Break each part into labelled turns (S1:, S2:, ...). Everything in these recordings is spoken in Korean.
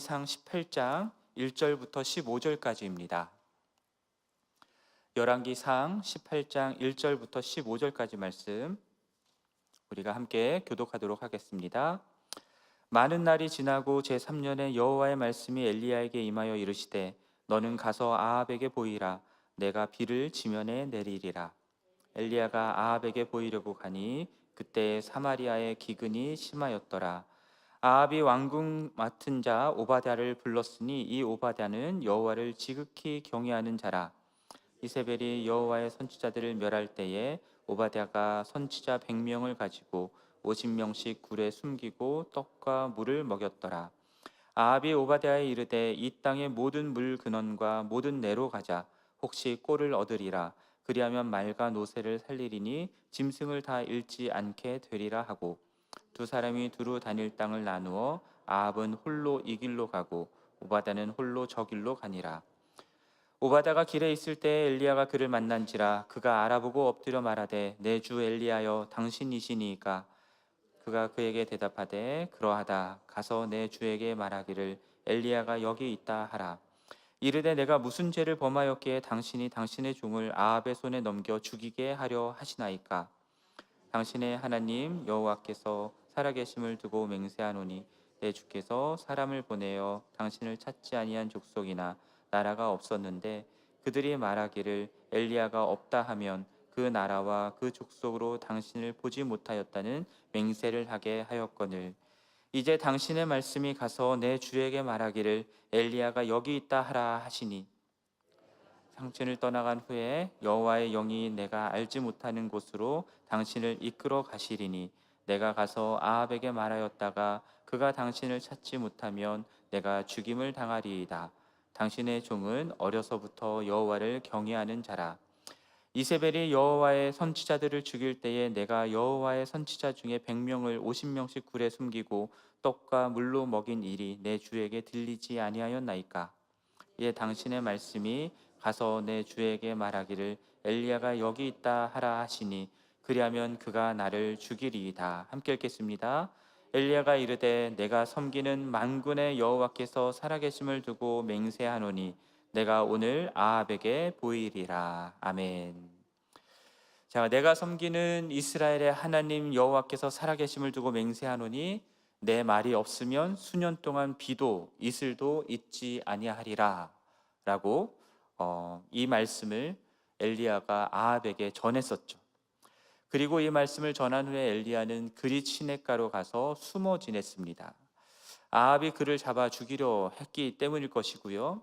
S1: 열왕기상 18장 1절부터 15절까지입니다. 열왕기상 18장 1절부터 15절까지 말씀 우리가 함께 교독하도록 하겠습니다. 많은 날이 지나고 제3년에 여호와의 말씀이 엘리야에게 임하여 이르시되 너는 가서 아합에게 보이라. 내가 비를 지면에 내리리라. 엘리야가 아합에게 보이려고 가니 그때 사마리아의 기근이 심하였더라. 아합이 왕궁 맡은 자 오바댜를 불렀으니 이 오바댜는 여호와를 지극히 경외하는 자라. 이세벨이 여호와의 선지자들을 멸할 때에 오바댜가 선지자 100명을 가지고 50명씩 굴에 숨기고 떡과 물을 먹였더라. 아합이 오바댜에 이르되 이 땅의 모든 물 근원과 모든 내로 가자. 혹시 꼴을 얻으리라. 그리하면 말과 노새를 살리리니 짐승을 다 잃지 않게 되리라 하고, 두 사람이 두루 다닐 땅을 나누어 아합은 홀로 이 길로 가고 오바댜는 홀로 저 길로 가니라. 오바댜가 길에 있을 때 엘리야가 그를 만난지라. 그가 알아보고 엎드려 말하되 내 주 엘리야여 당신이시니이까. 그가 그에게 대답하되 그러하다. 가서 내 주에게 말하기를 엘리야가 여기 있다 하라. 이르되 내가 무슨 죄를 범하였기에 당신이 당신의 종을 아합의 손에 넘겨 죽이게 하려 하시나이까. 당신의 하나님 여호와께서 살아계심을 두고 맹세하노니 내 주께서 사람을 보내어 당신을 찾지 아니한 족속이나 나라가 없었는데 그들이 말하기를 엘리야가 없다 하면 그 나라와 그 족속으로 당신을 보지 못하였다는 맹세를 하게 하였거늘. 이제 당신의 말씀이 가서 내 주에게 말하기를 엘리야가 여기 있다 하라 하시니, 당신을 떠나간 후에 여호와의 영이 내가 알지 못하는 곳으로 당신을 이끌어 가시리니 내가 가서 아합에게 말하였다가 그가 당신을 찾지 못하면 내가 죽임을 당하리이다. 당신의 종은 어려서부터 여호와를 경외하는 자라. 이세벨이 여호와의 선지자들을 죽일 때에 내가 여호와의 선지자 중에 100명을 50명씩 굴에 숨기고 떡과 물로 먹인 일이 내 주에게 들리지 아니하였나이까. 이에 당신의 말씀이 가서 내 주에게 말하기를 엘리야가 여기 있다 하라 하시니 그리하면 그가 나를 죽이리이다. 함께 읽겠습니다. 엘리야가 이르되 내가 섬기는 만군의 여호와께서 살아계심을 두고 맹세하노니 내가 오늘 아합에게 보이리라. 아멘. 자, 내가 섬기는 이스라엘의 하나님 여호와께서 살아계심을 두고 맹세하노니 내 말이 없으면 수년 동안 비도 이슬도 있지 아니하리라 라고 이 말씀을 엘리야가 아합에게 전했었죠. 그리고 이 말씀을 전한 후에 엘리야는 그릿 시냇가로 가서 숨어 지냈습니다. 아합이 그를 잡아 죽이려 했기 때문일 것이고요.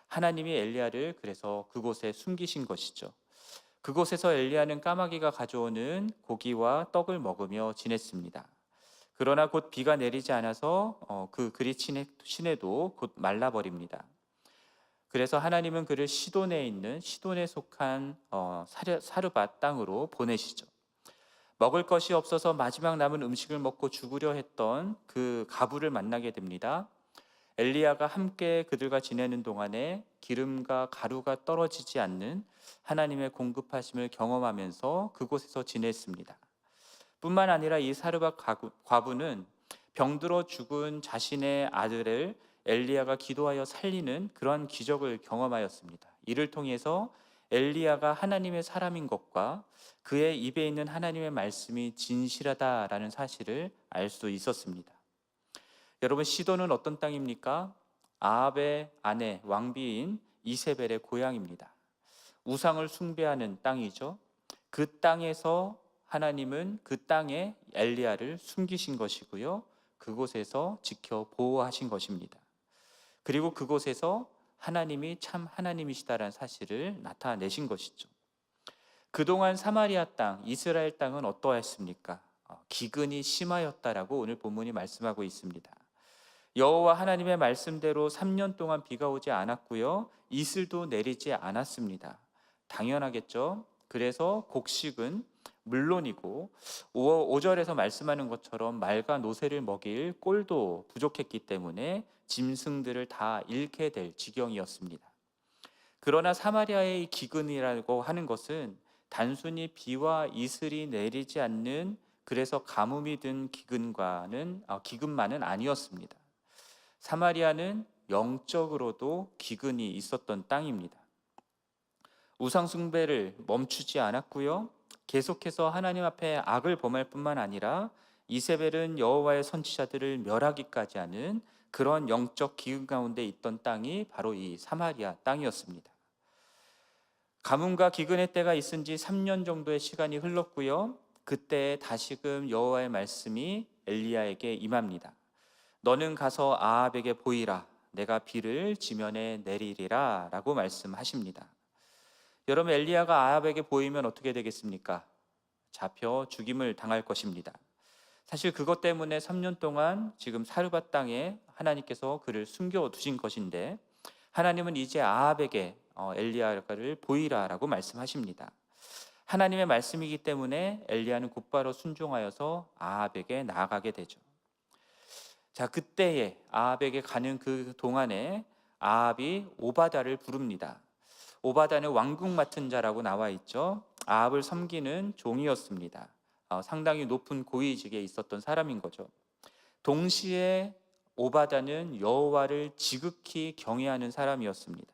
S1: 하나님이 엘리야를 그래서 그곳에 숨기신 것이죠. 그곳에서 엘리야는 까마귀가 가져오는 고기와 떡을 먹으며 지냈습니다. 그러나 곧 비가 내리지 않아서 그 그릿 시내도 곧 말라버립니다. 그래서 하나님은 그를 시돈에 있는 시돈에 속한 사르밧 땅으로 보내시죠. 먹을 것이 없어서 마지막 남은 음식을 먹고 죽으려 했던 그 가부를 만나게 됩니다. 엘리야가 함께 그들과 지내는 동안에 기름과 가루가 떨어지지 않는 하나님의 공급하심을 경험하면서 그곳에서 지냈습니다. 뿐만 아니라 이 사르밧 과부는 병들어 죽은 자신의 아들을 엘리야가 기도하여 살리는 그러한 기적을 경험하였습니다. 이를 통해서 엘리야가 하나님의 사람인 것과 그의 입에 있는 하나님의 말씀이 진실하다라는 사실을 알 수 있었습니다. 여러분, 시돈은 어떤 땅입니까? 아합의 아내 왕비인 이세벨의 고향입니다. 우상을 숭배하는 땅이죠. 그 땅에서 하나님은 그 땅에 엘리야를 숨기신 것이고요. 그곳에서 지켜 보호하신 것입니다. 그리고 그곳에서 하나님이 참 하나님이시다라는 사실을 나타내신 것이죠. 그동안 사마리아 땅, 이스라엘 땅은 어떠했습니까? 기근이 심하였다라고 오늘 본문이 말씀하고 있습니다. 여호와 하나님의 말씀대로 3년 동안 비가 오지 않았고요. 이슬도 내리지 않았습니다. 당연하겠죠. 그래서 곡식은 물론이고 5절에서 말씀하는 것처럼 말과 노새를 먹일 꼴도 부족했기 때문에 짐승들을 다 잃게 될 지경이었습니다. 그러나 사마리아의 기근이라고 하는 것은 단순히 비와 이슬이 내리지 않는, 그래서 가뭄이 든 기근만은 아니었습니다. 사마리아는 영적으로도 기근이 있었던 땅입니다. 우상 숭배를 멈추지 않았고요. 계속해서 하나님 앞에 악을 범할 뿐만 아니라 이세벨은 여호와의 선지자들을 멸하기까지 하는 그런 영적 기근 가운데 있던 땅이 바로 이 사마리아 땅이었습니다. 가뭄과 기근의 때가 있은 지 3년 정도의 시간이 흘렀고요. 그때 다시금 여호와의 말씀이 엘리야에게 임합니다. 너는 가서 아합에게 보이라. 내가 비를 지면에 내리리라 라고 말씀하십니다. 여러분, 엘리야가 아합에게 보이면 어떻게 되겠습니까? 잡혀 죽임을 당할 것입니다. 사실 그것 때문에 3년 동안 지금 사르밧 땅에 하나님께서 그를 숨겨두신 것인데, 하나님은 이제 아합에게 엘리야를 보이라라고 말씀하십니다. 하나님의 말씀이기 때문에 엘리야는 곧바로 순종하여서 아합에게 나아가게 되죠. 자, 그때에 아합에게 가는 그 동안에 아합이 오바다를 부릅니다. 오바다는 왕궁 맡은 자라고 나와 있죠. 아합을 섬기는 종이었습니다. 상당히 높은 고위직에 있었던 사람인 거죠. 동시에 오바다는 여호와를 지극히 경외하는 사람이었습니다.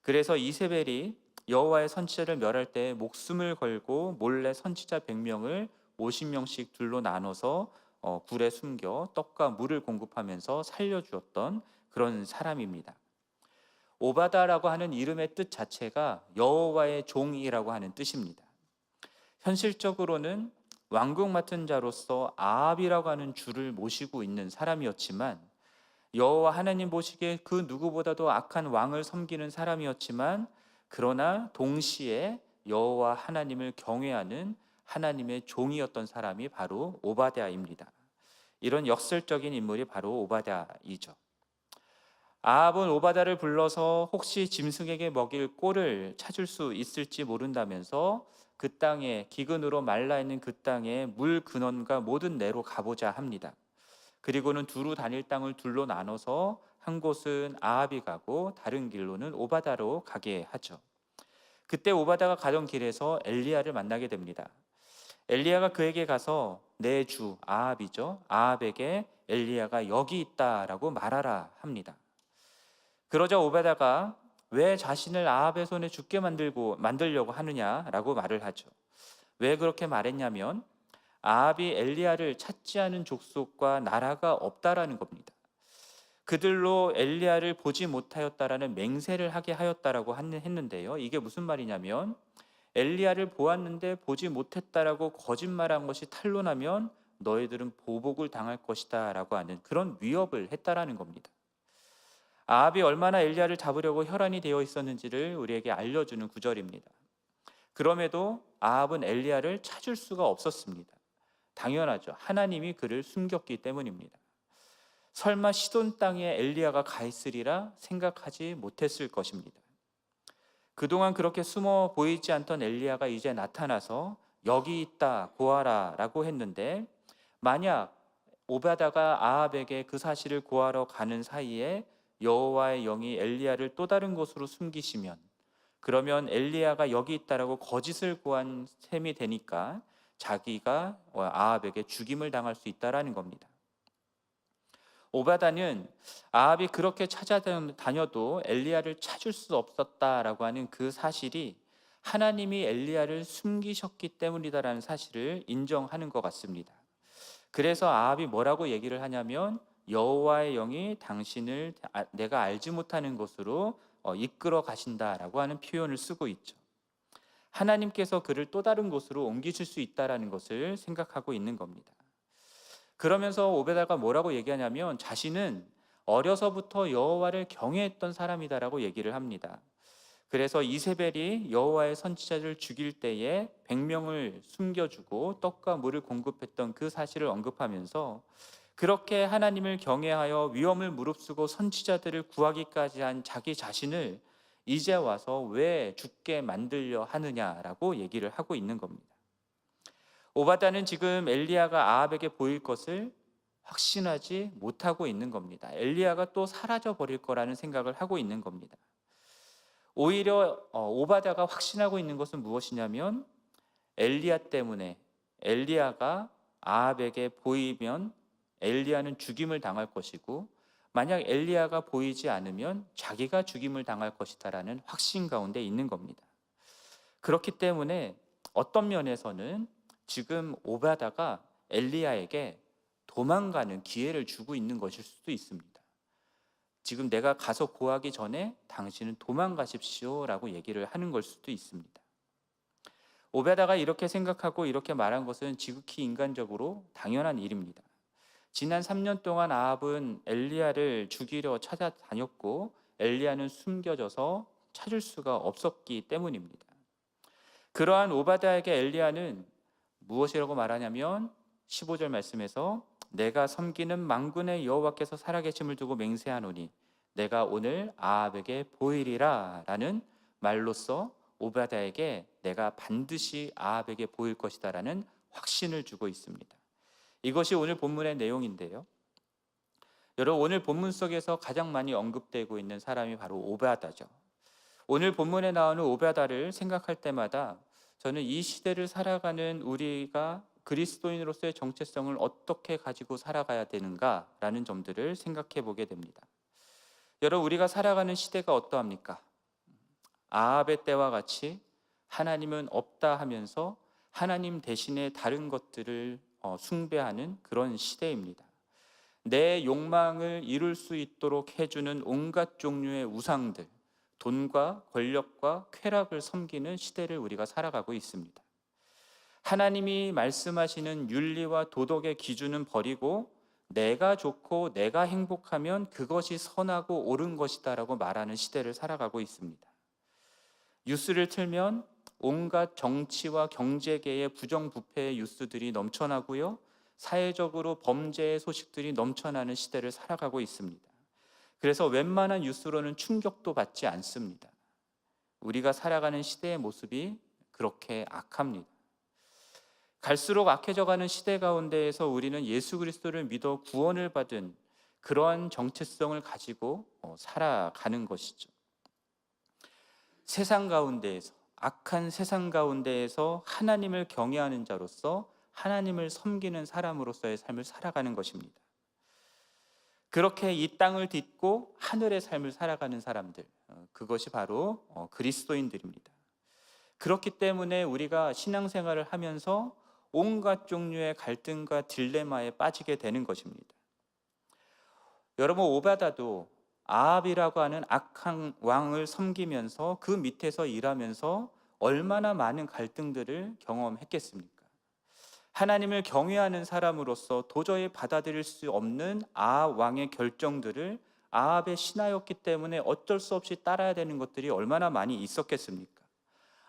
S1: 그래서 이세벨이 여호와의 선지자를 멸할 때 목숨을 걸고 몰래 선지자 100명을 50명씩 둘로 나눠서 굴에 숨겨 떡과 물을 공급하면서 살려주었던 그런 사람입니다. 오바다라고 하는 이름의 뜻 자체가 여호와의 종이라고 하는 뜻입니다. 현실적으로는 왕궁 맡은 자로서 아합이라고 하는 주를 모시고 있는 사람이었지만, 여호와 하나님 보시기에 그 누구보다도 악한 왕을 섬기는 사람이었지만, 그러나 동시에 여호와 하나님을 경외하는 하나님의 종이었던 사람이 바로 오바댜입니다. 이런 역설적인 인물이 바로 오바댜이죠. 아합은 오바다를 불러서 혹시 짐승에게 먹일 꼴을 찾을 수 있을지 모른다면서 그 땅에, 기근으로 말라있는 그 땅에 물 근원과 모든 내로 가보자 합니다. 그리고는 두루 다닐 땅을 둘로 나눠서 한 곳은 아합이 가고 다른 길로는 오바다로 가게 하죠. 그때 오바다가 가던 길에서 엘리야를 만나게 됩니다. 엘리야가 그에게 가서 내 주 아합이죠, 아합에게 엘리야가 여기 있다라고 말하라 합니다. 그러자 오바다가 왜 자신을 아합의 손에 죽게 만들려고 하느냐라고 말을 하죠. 왜 그렇게 말했냐면 아합이 엘리야를 찾지 않은 족속과 나라가 없다라는 겁니다. 그들로 엘리야를 보지 못하였다라는 맹세를 하게 하였다라고 했는데요. 이게 무슨 말이냐면 엘리야를 보았는데 보지 못했다라고 거짓말한 것이 탄로나면 너희들은 보복을 당할 것이다 라고 하는 그런 위협을 했다라는 겁니다. 아합이 얼마나 엘리야를 잡으려고 혈안이 되어 있었는지를 우리에게 알려주는 구절입니다. 그럼에도 아합은 엘리야를 찾을 수가 없었습니다. 당연하죠. 하나님이 그를 숨겼기 때문입니다. 설마 시돈 땅에 엘리야가 가 있으리라 생각하지 못했을 것입니다. 그동안 그렇게 숨어 보이지 않던 엘리야가 이제 나타나서 여기 있다 고하라 라고 했는데, 만약 오바다가 아합에게 그 사실을 고하러 가는 사이에 여호와의 영이 엘리야를 또 다른 곳으로 숨기시면, 그러면 엘리야가 여기 있다라고 거짓을 고한 셈이 되니까 자기가 아합에게 죽임을 당할 수 있다라는 겁니다. 오바다는 아합이 그렇게 찾아다녀도 엘리야를 찾을 수 없었다라고 하는 그 사실이 하나님이 엘리야를 숨기셨기 때문이다라는 사실을 인정하는 것 같습니다. 그래서 아합이 뭐라고 얘기를 하냐면 여호와의 영이 당신을 내가 알지 못하는 곳으로 이끌어 가신다라고 하는 표현을 쓰고 있죠. 하나님께서 그를 또 다른 곳으로 옮기실 수 있다라는 것을 생각하고 있는 겁니다. 그러면서 오베다가 뭐라고 얘기하냐면 자신은 어려서부터 여호와를 경외했던 사람이다라고 얘기를 합니다. 그래서 이세벨이 여호와의 선지자를 죽일 때에 100명을 숨겨주고 떡과 물을 공급했던 그 사실을 언급하면서 그렇게 하나님을 경외하여 위험을 무릅쓰고 선지자들을 구하기까지 한 자기 자신을 이제 와서 왜 죽게 만들려 하느냐라고 얘기를 하고 있는 겁니다. 오바다는 지금 엘리야가 아합에게 보일 것을 확신하지 못하고 있는 겁니다. 엘리야가 또 사라져 버릴 거라는 생각을 하고 있는 겁니다. 오히려 오바다가 확신하고 있는 것은 무엇이냐면 엘리야 때문에 엘리야가 아합에게 보이면 엘리야는 죽임을 당할 것이고 만약 엘리야가 보이지 않으면 자기가 죽임을 당할 것이다라는 확신 가운데 있는 겁니다. 그렇기 때문에 어떤 면에서는 지금 오바다가 엘리야에게 도망가는 기회를 주고 있는 것일 수도 있습니다. 지금 내가 가서 고하기 전에 당신은 도망가십시오라고 얘기를 하는 걸 수도 있습니다. 오베다가 이렇게 생각하고 이렇게 말한 것은 지극히 인간적으로 당연한 일입니다. 지난 3년 동안 아합은 엘리야를 죽이려 찾아다녔고 엘리야는 숨겨져서 찾을 수가 없었기 때문입니다. 그러한 오바다에게 엘리야는 무엇이라고 말하냐면 15절 말씀에서 내가 섬기는 만군의 여호와께서 살아계심을 두고 맹세하노니 내가 오늘 아합에게 보이리라 라는 말로써 오바다에게 내가 반드시 아합에게 보일 것이다 라는 확신을 주고 있습니다. 이것이 오늘 본문의 내용인데요. 여러분, 오늘 본문 속에서 가장 많이 언급되고 있는 사람이 바로 오바다죠. 오늘 본문에 나오는 오바다를 생각할 때마다 저는 이 시대를 살아가는 우리가 그리스도인으로서의 정체성을 어떻게 가지고 살아가야 되는가라는 점들을 생각해 보게 됩니다. 여러분, 우리가 살아가는 시대가 어떠합니까? 아합의 때와 같이 하나님은 없다 하면서 하나님 대신에 다른 것들을 숭배하는 그런 시대입니다. 내 욕망을 이룰 수 있도록 해주는 온갖 종류의 우상들, 돈과 권력과 쾌락을 섬기는 시대를 우리가 살아가고 있습니다. 하나님이 말씀하시는 윤리와 도덕의 기준은 버리고 내가 좋고 내가 행복하면 그것이 선하고 옳은 것이다라고 말하는 시대를 살아가고 있습니다. 뉴스를 틀면 온갖 정치와 경제계의 부정부패의 뉴스들이 넘쳐나고요. 사회적으로 범죄의 소식들이 넘쳐나는 시대를 살아가고 있습니다. 그래서 웬만한 뉴스로는 충격도 받지 않습니다. 우리가 살아가는 시대의 모습이 그렇게 악합니다. 갈수록 악해져가는 시대 가운데에서 우리는 예수 그리스도를 믿어 구원을 받은 그러한 정체성을 가지고 살아가는 것이죠. 세상 가운데에서, 악한 세상 가운데에서 하나님을 경외하는 자로서 하나님을 섬기는 사람으로서의 삶을 살아가는 것입니다. 그렇게 이 땅을 딛고 하늘의 삶을 살아가는 사람들, 그것이 바로 그리스도인들입니다. 그렇기 때문에 우리가 신앙생활을 하면서 온갖 종류의 갈등과 딜레마에 빠지게 되는 것입니다. 여러분, 오바다도 아합이라고 하는 악한 왕을 섬기면서 그 밑에서 일하면서 얼마나 많은 갈등들을 경험했겠습니까? 하나님을 경외하는 사람으로서 도저히 받아들일 수 없는 아합 왕의 결정들을 아합의 신하였기 때문에 어쩔 수 없이 따라야 되는 것들이 얼마나 많이 있었겠습니까?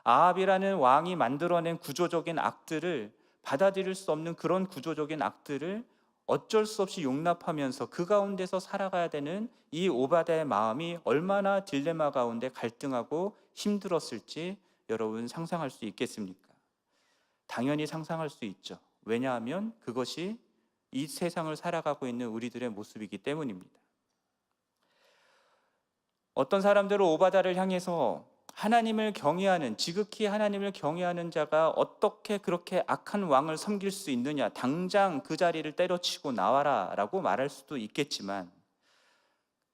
S1: 아합이라는 왕이 만들어낸 구조적인 악들을 받아들일 수 없는 그런 구조적인 악들을 어쩔 수 없이 용납하면서 그 가운데서 살아가야 되는 이 오바다의 마음이 얼마나 딜레마 가운데 갈등하고 힘들었을지 여러분 상상할 수 있겠습니까? 당연히 상상할 수 있죠. 왜냐하면 그것이 이 세상을 살아가고 있는 우리들의 모습이기 때문입니다. 어떤 사람들은 오바다를 향해서 하나님을 경외하는, 지극히 하나님을 경외하는 자가 어떻게 그렇게 악한 왕을 섬길 수 있느냐, 당장 그 자리를 때려치고 나와라 라고 말할 수도 있겠지만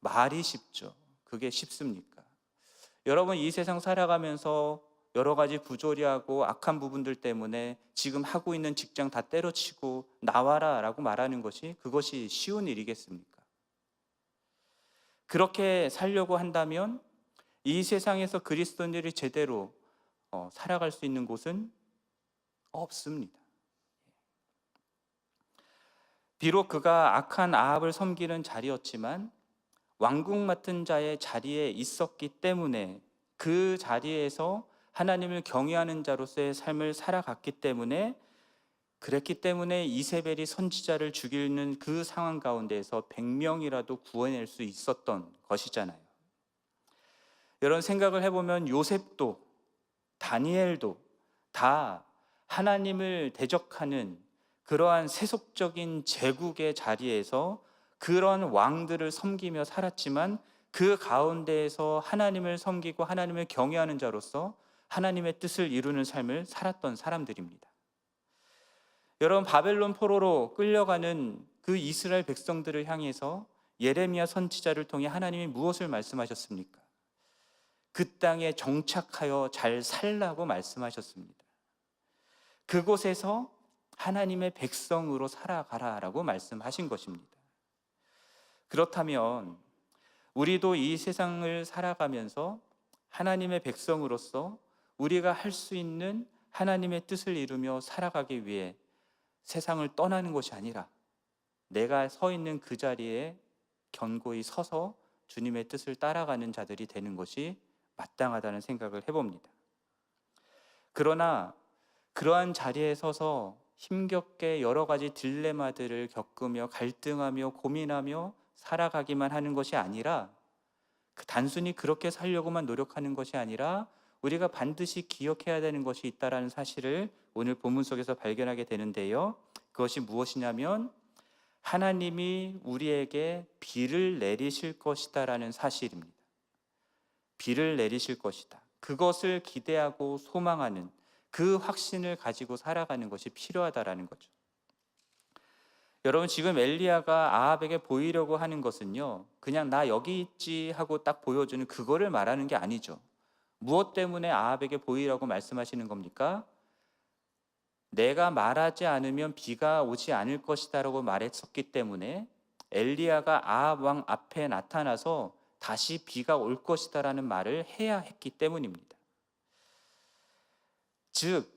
S1: 말이 쉽죠. 그게 쉽습니까? 여러분, 이 세상 살아가면서 여러 가지 부조리하고 악한 부분들 때문에 지금 하고 있는 직장 다 때려치고 나와라 라고 말하는 것이 그것이 쉬운 일이겠습니까? 그렇게 살려고 한다면 이 세상에서 그리스도인들이 제대로 살아갈 수 있는 곳은 없습니다. 비록 그가 악한 아합을 섬기는 자리였지만 왕궁 맡은 자의 자리에 있었기 때문에 그 자리에서 하나님을 경외하는 자로서의 삶을 살아갔기 때문에 그랬기 때문에 이세벨이 선지자를 죽이는 그 상황 가운데에서 100명이라도 구원할 수 있었던 것이잖아요. 여러분, 생각을 해보면 요셉도 다니엘도 다 하나님을 대적하는 그러한 세속적인 제국의 자리에서 그런 왕들을 섬기며 살았지만 그 가운데에서 하나님을 섬기고 하나님을 경외하는 자로서 하나님의 뜻을 이루는 삶을 살았던 사람들입니다. 여러분, 바벨론 포로로 끌려가는 그 이스라엘 백성들을 향해서 예레미야 선지자를 통해 하나님이 무엇을 말씀하셨습니까? 그 땅에 정착하여 잘 살라고 말씀하셨습니다. 그곳에서 하나님의 백성으로 살아가라라고 말씀하신 것입니다. 그렇다면 우리도 이 세상을 살아가면서 하나님의 백성으로서 우리가 할 수 있는 하나님의 뜻을 이루며 살아가기 위해 세상을 떠나는 것이 아니라 내가 서 있는 그 자리에 견고히 서서 주님의 뜻을 따라가는 자들이 되는 것이 마땅하다는 생각을 해봅니다. 그러나 그러한 자리에 서서 힘겹게 여러 가지 딜레마들을 겪으며 갈등하며 고민하며 살아가기만 하는 것이 아니라 단순히 그렇게 살려고만 노력하는 것이 아니라 우리가 반드시 기억해야 되는 것이 있다는 사실을 오늘 본문 속에서 발견하게 되는데요. 그것이 무엇이냐면 하나님이 우리에게 비를 내리실 것이다라는 사실입니다. 비를 내리실 것이다. 그것을 기대하고 소망하는 그 확신을 가지고 살아가는 것이 필요하다라는 거죠. 여러분, 지금 엘리야가 아합에게 보이려고 하는 것은요, 그냥 나 여기 있지 하고 딱 보여주는 그거를 말하는 게 아니죠. 무엇 때문에 아합에게 보이라고 말씀하시는 겁니까? 내가 말하지 않으면 비가 오지 않을 것이다 라고 말했었기 때문에 엘리야가 아합 왕 앞에 나타나서 다시 비가 올 것이다 라는 말을 해야 했기 때문입니다. 즉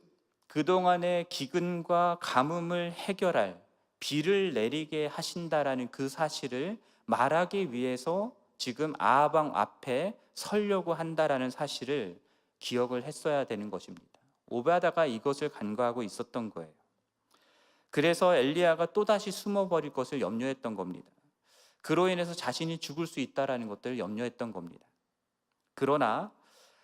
S1: 그동안의 기근과 가뭄을 해결할 비를 내리게 하신다라는 그 사실을 말하기 위해서 지금 아합 왕 앞에 서려고 한다라는 사실을 기억을 했어야 되는 것입니다. 오바다가 이것을 간과하고 있었던 거예요. 그래서 엘리야가 또다시 숨어버릴 것을 염려했던 겁니다. 그로 인해서 자신이 죽을 수 있다는 것들을 염려했던 겁니다. 그러나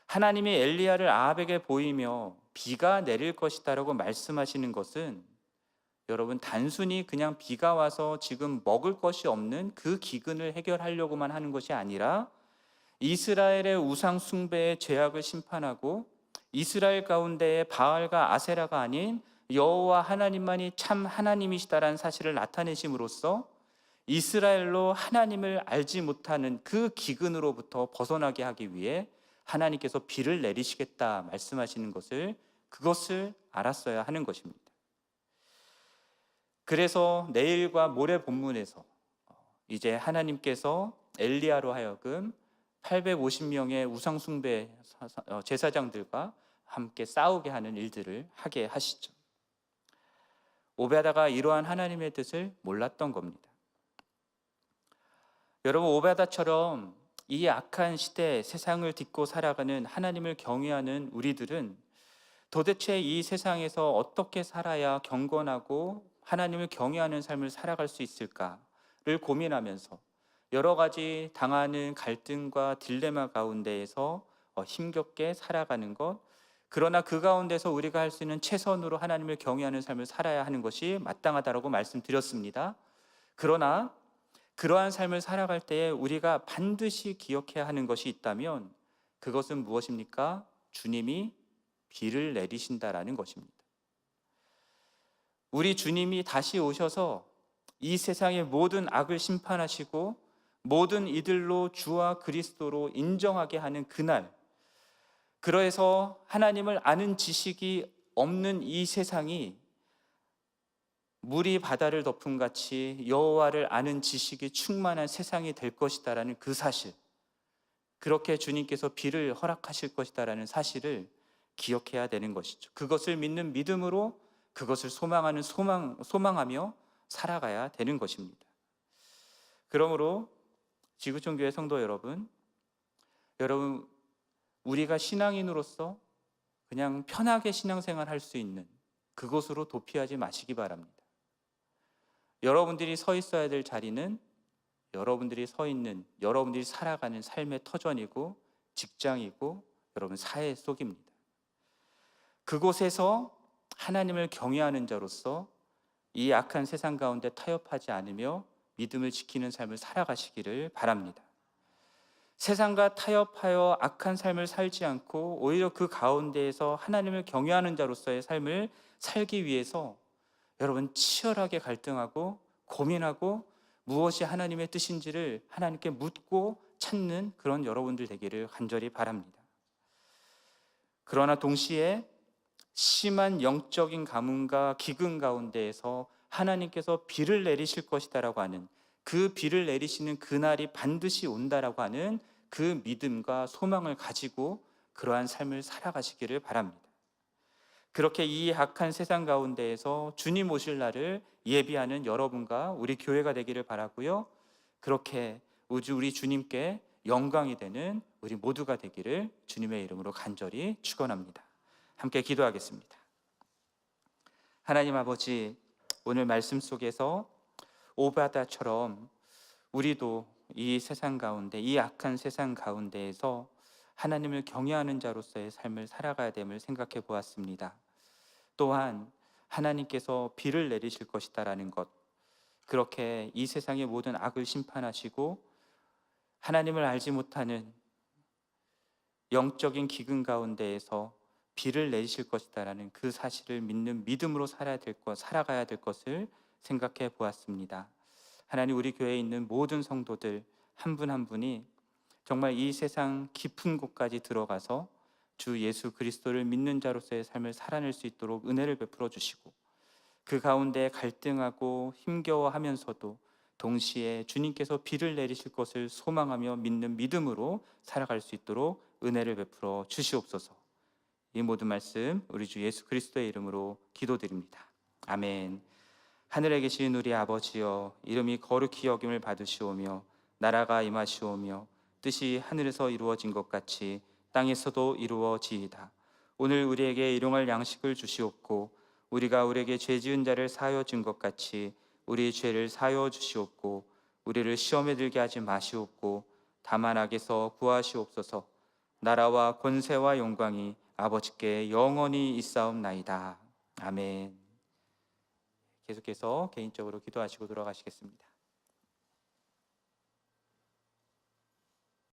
S1: 하나님이 엘리야를 아합에게 보이며 비가 내릴 것이다 라고 말씀하시는 것은 여러분 단순히 그냥 비가 와서 지금 먹을 것이 없는 그 기근을 해결하려고만 하는 것이 아니라 이스라엘의 우상 숭배의 죄악을 심판하고 이스라엘 가운데에 바알과 아세라가 아닌 여호와 하나님만이 참 하나님이시다라는 사실을 나타내심으로써 이스라엘로 하나님을 알지 못하는 그 기근으로부터 벗어나게 하기 위해 하나님께서 비를 내리시겠다 말씀하시는 것을 그것을 알았어야 하는 것입니다. 그래서 내일과 모레 본문에서 이제 하나님께서 엘리야로 하여금 850명의 우상 숭배 제사장들과 함께 싸우게 하는 일들을 하게 하시죠. 오베다가 이러한 하나님의 뜻을 몰랐던 겁니다. 여러분, 오베다처럼 이 악한 시대 세상을 딛고 살아가는 하나님을 경외하는 우리들은 도대체 이 세상에서 어떻게 살아야 경건하고 하나님을 경외하는 삶을 살아갈 수 있을까를 고민하면서 여러 가지 당하는 갈등과 딜레마 가운데에서 힘겹게 살아가는 것, 그러나 그 가운데서 우리가 할 수 있는 최선으로 하나님을 경외하는 삶을 살아야 하는 것이 마땅하다고 말씀드렸습니다. 그러나 그러한 삶을 살아갈 때에 우리가 반드시 기억해야 하는 것이 있다면 그것은 무엇입니까? 주님이 비를 내리신다라는 것입니다. 우리 주님이 다시 오셔서 이 세상의 모든 악을 심판하시고 모든 이들로 주와 그리스도로 인정하게 하는 그날, 그래서 하나님을 아는 지식이 없는 이 세상이 물이 바다를 덮음 같이 여호와를 아는 지식이 충만한 세상이 될 것이다라는 그 사실, 그렇게 주님께서 비를 허락하실 것이다라는 사실을 기억해야 되는 것이죠. 그것을 믿는 믿음으로 그것을 소망하며 살아가야 되는 것입니다. 그러므로 지구촌교회 성도 여러분, 우리가 신앙인으로서 그냥 편하게 신앙생활 할 수 있는 그곳으로 도피하지 마시기 바랍니다. 여러분들이 서 있어야 될 자리는 여러분들이 살아가는 삶의 터전이고 직장이고 여러분 사회 속입니다. 그곳에서 하나님을 경외하는 자로서 이 악한 세상 가운데 타협하지 않으며 믿음을 지키는 삶을 살아가시기를 바랍니다. 세상과 타협하여 악한 삶을 살지 않고 오히려 그 가운데에서 하나님을 경외하는 자로서의 삶을 살기 위해서 여러분 치열하게 갈등하고 고민하고 무엇이 하나님의 뜻인지를 하나님께 묻고 찾는 그런 여러분들 되기를 간절히 바랍니다. 그러나 동시에 심한 영적인 가뭄과 기근 가운데에서 하나님께서 비를 내리실 것이다라고 하는, 그 비를 내리시는 그날이 반드시 온다라고 하는 그 믿음과 소망을 가지고 그러한 삶을 살아가시기를 바랍니다. 그렇게 이 악한 세상 가운데에서 주님 오실 날을 예비하는 여러분과 우리 교회가 되기를 바라고요. 그렇게 우리 주님께 영광이 되는 우리 모두가 되기를 주님의 이름으로 간절히 축원합니다. 함께 기도하겠습니다. 하나님 아버지, 오늘 말씀 속에서 오바다처럼 우리도 이 세상 가운데, 이 악한 세상 가운데에서 하나님을 경외하는 자로서의 삶을 살아가야 됨을 생각해 보았습니다. 또한 하나님께서 비를 내리실 것이다라는 것, 그렇게 이 세상의 모든 악을 심판하시고 하나님을 알지 못하는 영적인 기근 가운데에서 비를 내리실 것이다라는 그 사실을 믿는 믿음으로 살아가야 될 것을 생각해 보았습니다. 하나님, 우리 교회에 있는 모든 성도들 한 분 한 분이 정말 이 세상 깊은 곳까지 들어가서 주 예수 그리스도를 믿는 자로서의 삶을 살아낼 수 있도록 은혜를 베풀어 주시고, 그 가운데 갈등하고 힘겨워하면서도 동시에 주님께서 비를 내리실 것을 소망하며 믿는 믿음으로 살아갈 수 있도록 은혜를 베풀어 주시옵소서. 이 모든 말씀 우리 주 예수 그리스도의 이름으로 기도드립니다. 아멘. 하늘에 계신 우리 아버지여, 이름이 거룩히 여김을 받으시오며 나라가 임하시오며 뜻이 하늘에서 이루어진 것 같이 땅에서도 이루어지이다. 오늘 우리에게 일용할 양식을 주시옵고 우리가 우리에게 죄 지은 자를 사하여 준 것 같이 우리 죄를 사하여 주시옵고 우리를 시험에 들게 하지 마시옵고 다만 악에서 구하시옵소서. 나라와 권세와 영광이 아버지께 영원히 있사옵나이다. 아멘. 계속해서 개인적으로 기도하시고 돌아가시겠습니다.